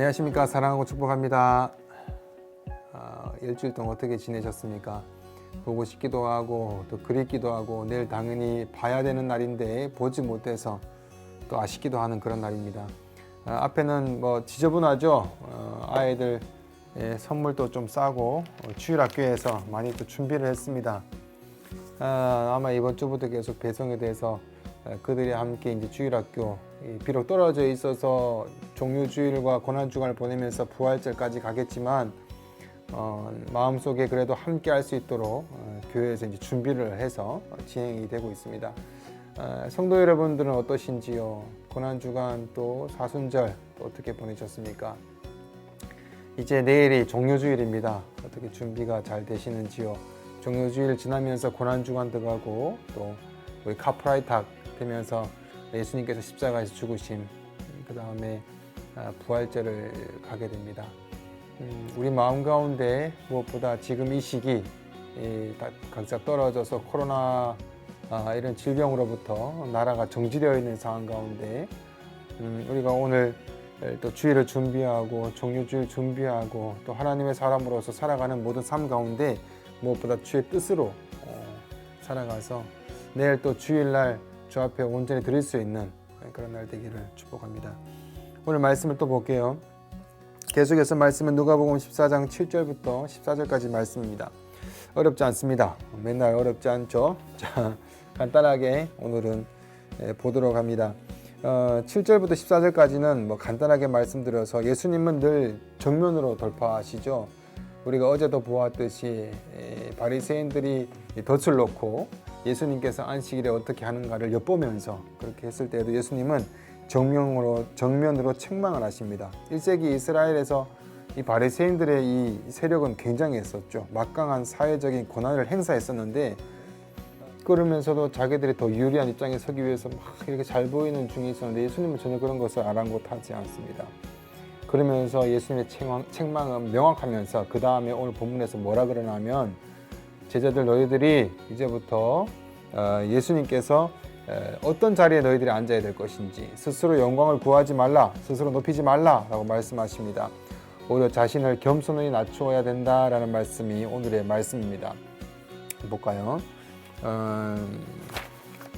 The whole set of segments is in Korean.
안녕하십니까. 사랑하고 축복합니다. 일주일 동안 어떻게 지내셨습니까? 보고 싶기도 하고 또 그립기도 하고 내일 당연히 봐야 되는 날인데 보지 못해서 또 아쉽기도 하는 그런 날입니다. 앞에는 뭐 지저분하죠. 아이들 선물도 좀 싸고 주일학교에서 많이 또 준비를 했습니다. 아마 이번 주부터 계속 배송에 대해서 그들이 함께 이제 주일학교 비록 떨어져 있어서 종료주일과 고난주간을 보내면서 부활절까지 가겠지만 마음속에 그래도 함께 할 수 있도록 교회에서 이제 준비를 해서 진행이 되고 있습니다. 성도 여러분들은 어떠신지요? 고난주간 또 사순절 또 어떻게 보내셨습니까? 이제 내일이 종료주일입니다. 어떻게 준비가 잘 되시는지요? 종료주일 지나면서 고난주간 들어가고 또 우리 카프라이탁 되면서 예수님께서 십자가에서 죽으심, 그 다음에 부활절을 가게 됩니다. 우리 마음 가운데 무엇보다 지금 이 시기 각자 떨어져서 코로나 이런 질병으로부터 나라가 정지되어 있는 상황 가운데 우리가 오늘 또 주일을 준비하고 종료주일 준비하고 또 하나님의 사람으로서 살아가는 모든 삶 가운데 무엇보다 주의 뜻으로 살아가서 내일 또 주일날 주 앞에 온전히 드릴 수 있는 그런 날 되기를 축복합니다. 오늘 말씀을 또 볼게요. 계속해서 말씀은 누가복음 14장 7절부터 14절까지 말씀입니다. 어렵지 않습니다. 맨날 어렵지 않죠? 자, 간단하게 오늘은 보도록 합니다. 7절부터 14절까지는 뭐 간단하게 말씀드려서 예수님은 늘 정면으로 돌파하시죠. 우리가 어제도 보았듯이 바리새인들이 덫을 놓고 예수님께서 안식일에 어떻게 하는가를 엿보면서 그렇게 했을 때에도 예수님은 정면으로 책망을 하십니다. 1세기 이스라엘에서 이 바리새인들의 이 세력은 굉장했었죠. 막강한 사회적인 권한을 행사했었는데 그러면서도 자기들이 더 유리한 입장에 서기 위해서 막 이렇게 잘 보이는 중에 있었는데 예수님은 전혀 그런 것을 아랑곳하지 않습니다. 그러면서 예수님의 책망은 명확하면서 그 다음에 오늘 본문에서 뭐라 그러냐면 제자들 너희들이 이제부터 예수님께서 어떤 자리에 너희들이 앉아야 될 것인지 스스로 영광을 구하지 말라, 스스로 높이지 말라라고 말씀하십니다. 오히려 자신을 겸손히 낮추어야 된다라는 말씀이 오늘의 말씀입니다. 볼까요?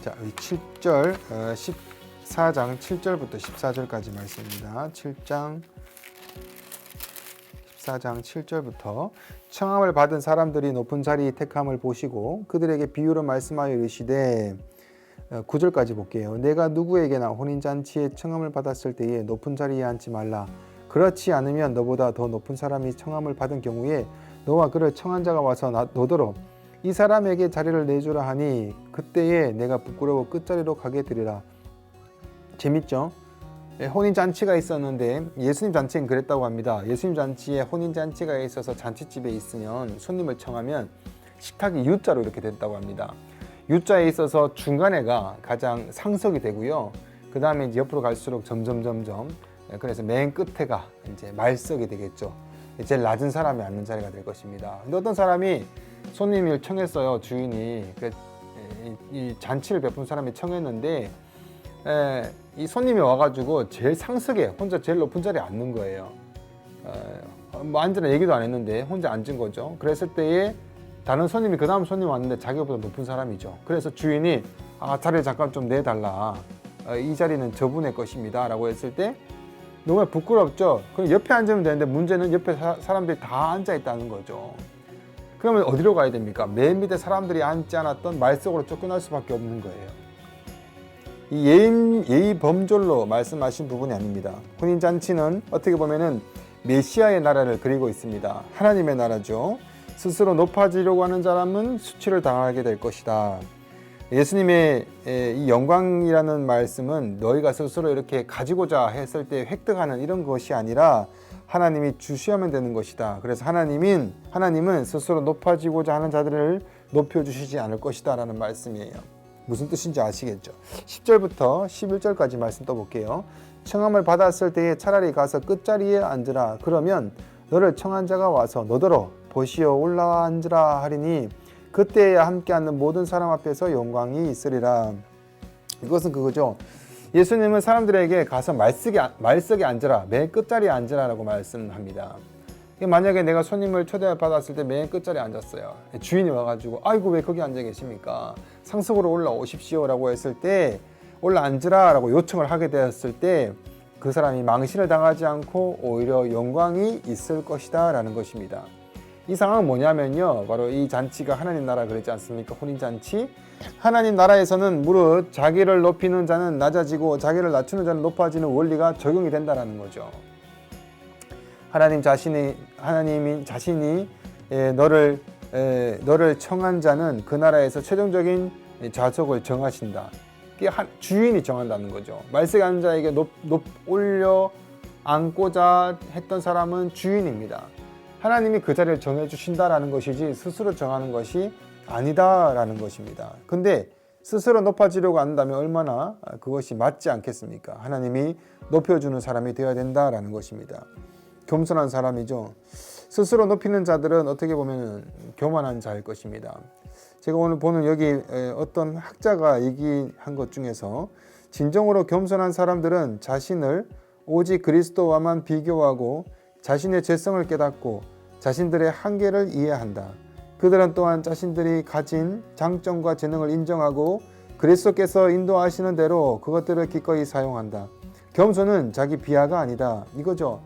자, 7절, 14장 7절부터 14절까지 말씀입니다. 14장 7절부터 청함을 받은 사람들이 높은 자리 택함을 보시고 그들에게 비유로 말씀하여 이르시되 9절까지 볼게요. 내가 누구에게나 혼인잔치에 청함을 받았을 때에 높은 자리에 앉지 말라. 그렇지 않으면 너보다 더 높은 사람이 청함을 받은 경우에 너와 그를 청한 자가 와서 너더러 이 사람에게 자리를 내주라 하니 그때에 내가 부끄러워 끝자리로 가게 되리라. 재밌죠? 혼인잔치가 있었는데 예수님 잔치는 그랬다고 합니다. 예수님 잔치에 혼인잔치가 있어서 잔치집에 있으면 손님을 청하면 식탁이 U자로 이렇게 됐다고 합니다. U자에 있어서 중간에가 가장 상석이 되고요. 그 다음에 이제 옆으로 갈수록 점점 그래서 맨 끝에가 이제 말석이 되겠죠. 제일 낮은 사람이 앉는 자리가 될 것입니다. 근데 어떤 사람이 손님을 청했어요. 주인이 이 잔치를 베푼 사람이 청했는데 이 손님이 와가지고 제일 상석에 혼자 제일 높은 자리에 앉는 거예요. 뭐 앉으라 얘기도 안 했는데 혼자 앉은 거죠. 그랬을 때에 다른 손님이 그 다음 손님 왔는데 자기보다 높은 사람이죠. 그래서 주인이 자리를 잠깐 좀 내달라. 이 자리는 저분의 것입니다. 라고 했을 때 너무 부끄럽죠. 그럼 옆에 앉으면 되는데 문제는 옆에 사람들이 다 앉아 있다는 거죠. 그러면 어디로 가야 됩니까? 맨 밑에 사람들이 앉지 않았던 말석으로 쫓겨날 수밖에 없는 거예요. 이 예의 범절로 말씀하신 부분이 아닙니다. 혼인잔치는 어떻게 보면은 메시아의 나라를 그리고 있습니다. 하나님의 나라죠. 스스로 높아지려고 하는 사람은 수치를 당하게 될 것이다. 예수님의 이 영광이라는 말씀은 너희가 스스로 이렇게 가지고자 했을 때 획득하는 이런 것이 아니라 하나님이 주시하면 되는 것이다. 그래서 하나님은 스스로 높아지고자 하는 자들을 높여주시지 않을 것이다 라는 말씀이에요. 무슨 뜻인지 아시겠죠? 10절부터 11절까지 말씀 또 볼게요. 청함을 받았을 때에 차라리 가서 끝자리에 앉으라. 그러면 너를 청한 자가 와서 너더러 보시어 올라와 앉으라 하리니 그때에 함께 앉는 모든 사람 앞에서 영광이 있으리라. 이것은 그거죠. 예수님은 사람들에게 가서 말석에 앉으라, 맨 끝자리에 앉으라라고 말씀합니다. 만약에 내가 손님을 초대받았을 때 맨 끝자리에 앉았어요. 주인이 와가지고 아이고 왜 거기 앉아 계십니까? 상석으로 올라오십시오라고 했을 때 올라 앉으라라고 요청을 하게 되었을 때 그 사람이 망신을 당하지 않고 오히려 영광이 있을 것이다 라는 것입니다. 이 상황은 뭐냐면요, 바로 이 잔치가 하나님 나라 그랬지 않습니까? 혼인잔치. 하나님 나라에서는 무릇 자기를 높이는 자는 낮아지고 자기를 낮추는 자는 높아지는 원리가 적용이 된다라는 거죠. 하나님이 자신이 너를 청한 자는 그 나라에서 최종적인 좌석을 정하신다. 이게 주인이 정한다는 거죠. 말세에 앉은 자에게 올려 앉고자 했던 사람은 주인입니다. 하나님이 그 자리를 정해주신다라는 것이지 스스로 정하는 것이 아니다라는 것입니다. 근데 스스로 높아지려고 한다면 얼마나 그것이 맞지 않겠습니까? 하나님이 높여주는 사람이 되어야 된다라는 것입니다. 겸손한 사람이죠. 스스로 높이는 자들은 어떻게 보면 교만한 자일 것입니다. 제가 오늘 보는 여기 어떤 학자가 얘기한 것 중에서 진정으로 겸손한 사람들은 자신을 오직 그리스도와만 비교하고 자신의 죄성을 깨닫고 자신들의 한계를 이해한다. 그들은 또한 자신들이 가진 장점과 재능을 인정하고 그리스도께서 인도하시는 대로 그것들을 기꺼이 사용한다. 겸손은 자기 비하가 아니다. 이거죠.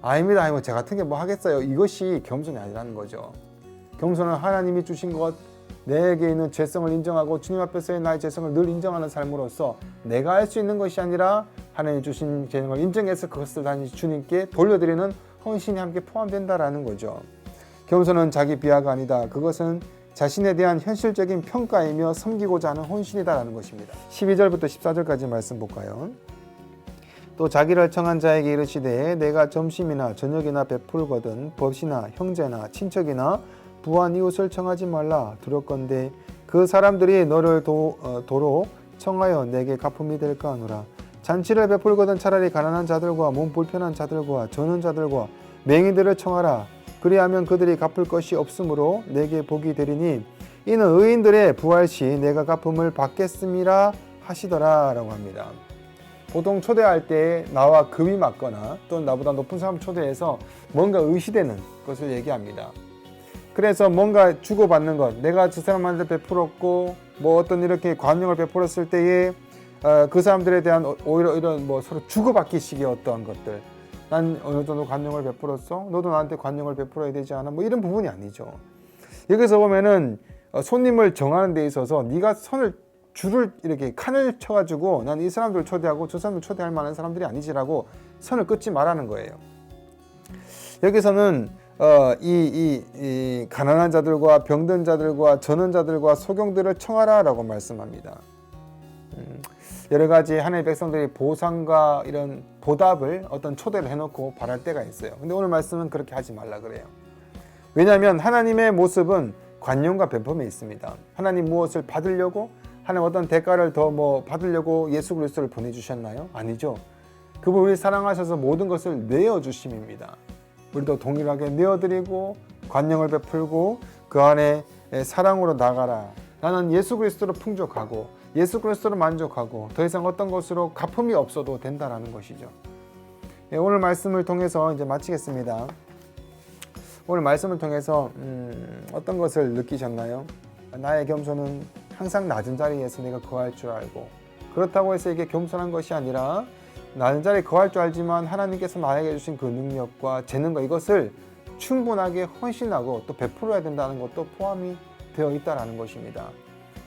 아닙니다. 저 같은 게 뭐 하겠어요. 이것이 겸손이 아니라는 거죠. 겸손은 하나님이 주신 것, 내게 있는 죄성을 인정하고 주님 앞에서의 나의 죄성을 늘 인정하는 삶으로서 내가 할 수 있는 것이 아니라 하나님 주신 재능을 인정해서 그것을 다시 주님께 돌려드리는 헌신이 함께 포함된다라는 거죠. 겸손은 자기 비하가 아니다. 그것은 자신에 대한 현실적인 평가이며 섬기고자 하는 헌신이다라는 것입니다. 12절부터 14절까지 말씀 볼까요? 또 자기를 청한 자에게 이르시되 내가 점심이나 저녁이나 베풀거든 벗이나 형제나 친척이나 부한 이웃을 청하지 말라. 두렵건대 그 사람들이 너를 도로 청하여 내게 갚음이 될까 하노라. 잔치를 베풀거든 차라리 가난한 자들과 몸 불편한 자들과 저는 자들과 맹인들을 청하라. 그리하면 그들이 갚을 것이 없으므로 내게 복이 되리니 이는 의인들의 부활시 내가 갚음을 받겠음이라 하시더라 라고 합니다. 보통 초대할 때 나와 급이 맞거나 또는 나보다 높은 사람 초대해서 뭔가 의시되는 것을 얘기합니다. 그래서 뭔가 주고받는 것, 내가 저 사람한테 베풀었고 뭐 어떤 이렇게 관용을 베풀었을 때에 그 사람들에 대한 오히려 이런 뭐 서로 주고받기식의 어떠한 것들, 난 어느 정도 관용을 베풀었어, 너도 나한테 관용을 베풀어야 되지 않아, 뭐 이런 부분이 아니죠. 여기서 보면은 손님을 정하는 데 있어서 네가 줄을 이렇게 칸을 쳐가지고 난 이 사람들을 초대하고 저 사람들 초대할 만한 사람들이 아니지라고 선을 긋지 말라는 거예요. 여기서는 이 가난한 자들과 병든 자들과 저는 자들과 소경들을 청하라라고 말씀합니다. 여러 가지 하나님의 백성들이 보상과 이런 보답을 어떤 초대를 해놓고 바랄 때가 있어요. 근데 오늘 말씀은 그렇게 하지 말라 그래요. 왜냐하면 하나님의 모습은 관용과 변품에 있습니다. 하나님 무엇을 받으려고, 하나님 어떤 대가를 더 받으려고 예수 그리스도를 보내주셨나요? 아니죠. 그분 우리 사랑하셔서 모든 것을 내어주심입니다. 우리도 동일하게 내어드리고 관용을 베풀고 그 안에 사랑으로 나가라. 나는 예수 그리스도로 풍족하고 예수 그리스도로 만족하고 더 이상 어떤 것으로 갚음이 없어도 된다라는 것이죠. 오늘 말씀을 통해서 이제 마치겠습니다. 오늘 말씀을 통해서 어떤 것을 느끼셨나요? 나의 겸손은 항상 낮은 자리에서 내가 거할 줄 알고, 그렇다고 해서 이게 겸손한 것이 아니라 낮은 자리에 거할 줄 알지만 하나님께서 나에게 주신 그 능력과 재능과 이것을 충분하게 헌신하고 또 베풀어야 된다는 것도 포함이 되어 있다는 것입니다.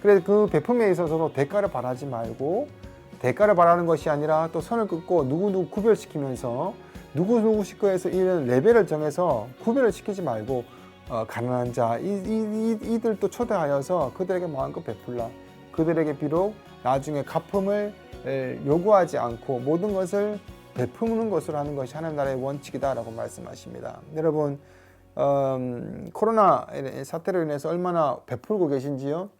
그래서 그 베품에 있어서도 대가를 바라지 말고, 대가를 바라는 것이 아니라 또 선을 긋고 누구누구 구별시키면서 누구누구 식구에서 이런 레벨을 정해서 구별을 시키지 말고 가난한 자 이들도 초대하여서 그들에게 마음껏 베풀라. 그들에게 비록 나중에 갚음을 요구하지 않고 모든 것을 베푸는 것으로 하는 것이 하나님 나라의 원칙이다라고 말씀하십니다. 여러분, 코로나 사태로 인해서 얼마나 베풀고 계신지요?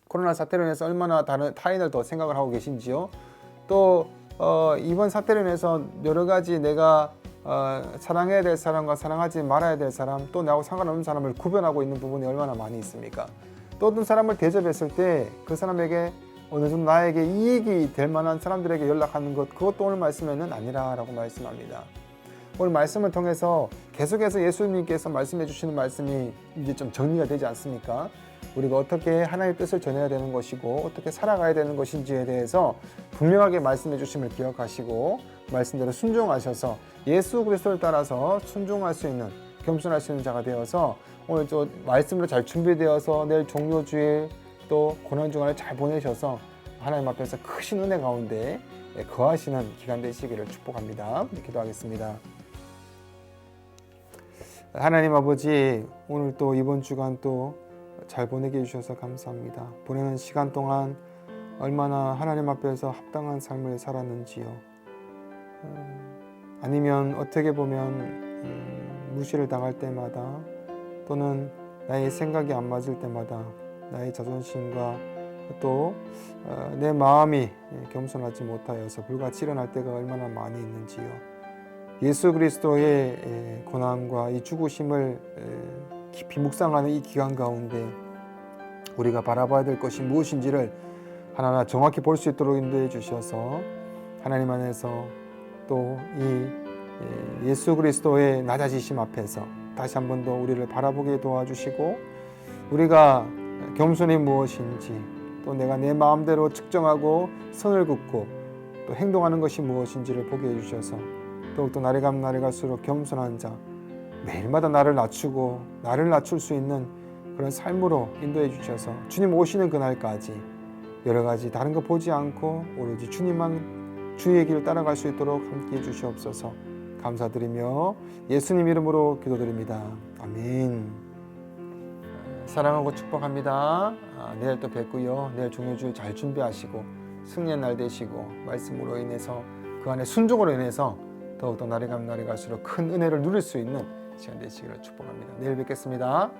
코로나 사태로 인해서 얼마나 다른 타인을 더 생각을 하고 계신지요? 또 이번 사태로 인해서 여러 가지 내가 사랑해야 될 사람과 사랑하지 말아야 될 사람, 또 나하고 상관없는 사람을 구별하고 있는 부분이 얼마나 많이 있습니까? 또 어떤 사람을 대접했을 때 그 사람에게 어느 정도 나에게 이익이 될 만한 사람들에게 연락하는 것, 그것도 오늘 말씀에는 아니라라고 말씀합니다. 오늘 말씀을 통해서 계속해서 예수님께서 말씀해 주시는 말씀이 이제 좀 정리가 되지 않습니까? 우리가 어떻게 하나님의 뜻을 전해야 되는 것이고 어떻게 살아가야 되는 것인지에 대해서 분명하게 말씀해 주심을 기억하시고 말씀대로 순종하셔서 예수 그리스도를 따라서 순종할 수 있는, 겸손할 수 있는 자가 되어서 오늘 또 말씀으로 잘 준비되어서 내일 종료주일 또 고난주간을 잘 보내셔서 하나님 앞에서 크신 은혜 가운데 거하시는 기간 되시기를 축복합니다. 기도하겠습니다. 하나님 아버지, 오늘 또 이번 주간 또 잘 보내게 해주셔서 감사합니다. 보내는 시간 동안 얼마나 하나님 앞에서 합당한 삶을 살았는지요. 아니면 어떻게 보면 무시를 당할 때마다, 또는 나의 생각이 안 맞을 때마다 나의 자존심과 또 내 마음이 겸손하지 못하여서 불같이 일어날 때가 얼마나 많이 있는지요. 예수 그리스도의 고난과 이 죽으심을 깊이 묵상하는 이 기간 가운데 우리가 바라봐야 될 것이 무엇인지를 하나하나 정확히 볼 수 있도록 인도해 주셔서 하나님 안에서 또 이 예수 그리스도의 낮아지심 앞에서 다시 한 번 더 우리를 바라보게 도와주시고, 우리가 겸손이 무엇인지, 또 내가 내 마음대로 측정하고 선을 긋고 또 행동하는 것이 무엇인지를 보게 해주셔서 더욱더 날이 가면 날이 갈수록 겸손한 자, 매일마다 나를 낮추고 나를 낮출 수 있는 그런 삶으로 인도해 주셔서 주님 오시는 그날까지 여러 가지 다른 거 보지 않고 오로지 주님만, 주의 길을 따라갈 수 있도록 함께해 주시옵소서. 감사드리며 예수님 이름으로 기도드립니다. 아멘. 사랑하고 축복합니다. 내일 또 뵙고요. 내일 종료주일 잘 준비하시고 승리의 날 되시고, 말씀으로 인해서 그 안에 순종으로 인해서 더욱더 날이 가면 날이 갈수록 큰 은혜를 누릴 수 있는 시간 되시기를 축복합니다. 내일 뵙겠습니다.